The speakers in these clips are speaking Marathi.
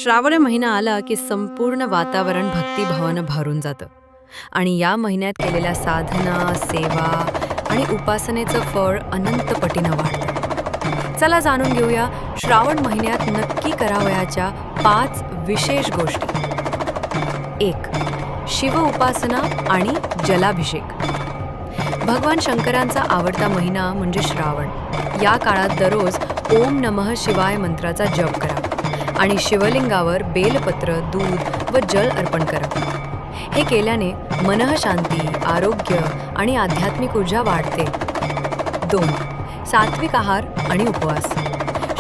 श्रावण महिना आला की संपूर्ण वातावरण भक्तिभावानं भरून जातं आणि या महिन्यात केलेल्या साधना, सेवा आणि उपासनेचं फळ अनंत पटीनं वाढतं. चला जाणून घेऊया श्रावण महिन्यात नक्की करावयाच्या 5 विशेष गोष्टी. 1. शिव उपासना आणि जलाभिषेक. भगवान शंकरांचा आवडता महिना म्हणजे श्रावण. या काळात दररोज ओम नमः शिवाय मंत्राचा जप करा आणि शिवलिंगावर बेलपत्र, दूध व जल अर्पण करा. हे केल्याने मनःशांती, आरोग्य आणि आध्यात्मिक ऊर्जा वाढते. 2. सात्विक आहार आणि उपवास.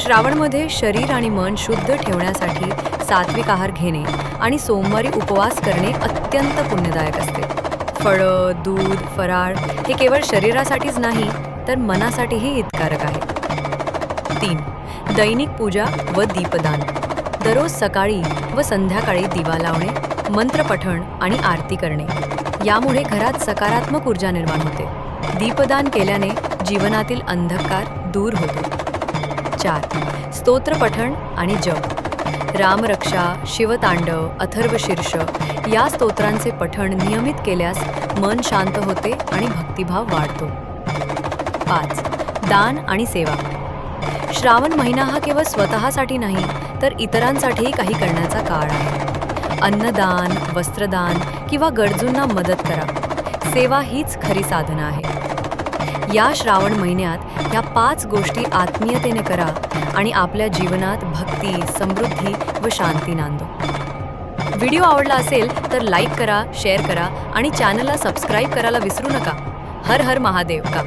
श्रावणमध्ये शरीर आणि मन शुद्ध ठेवण्यासाठी सात्विक आहार घेणे आणि सोमवारी उपवास करणे अत्यंत पुण्यदायक असते. फळं, दूध, फराळ हे केवळ शरीरासाठीच नाही तर मनासाठीही हितकारक आहे. 3. दैनिक पूजा व दीपदान. दररोज सकाळी व संध्याकाळी दिवा लावणे, मंत्रपठण आणि आरती करणे. यामुळे घरात सकारात्मक ऊर्जा निर्माण होते. दीपदान केल्याने जीवनातील अंधकार दूर होतो. 4. स्तोत्रपठण आणि जप. रामरक्षा, शिवतांडव, अथर्वशीर्ष या स्तोत्रांचे पठण नियमित केल्यास मन शांत होते आणि भक्तिभाव वाढतो. 5. दान आणि सेवा. श्रावण महिना हा केवळ स्वतःसाठी नाही तर इतरांसाठीही काही करण्याचा काळ आहे. अन्नदान, वस्त्रदान किंवा गरजूंना मदत करा. सेवा हीच खरी साधना आहे. या श्रावण महिन्यात या 5 गोष्टी आत्मीयतेने करा आणि आपल्या जीवनात भक्ती, समृद्धी व शांती नांदो. व्हिडिओ आवडला असेल तर लाईक करा, शेअर करा आणि चॅनलला सबस्क्राईब करायला विसरू नका. हर हर महादेव का.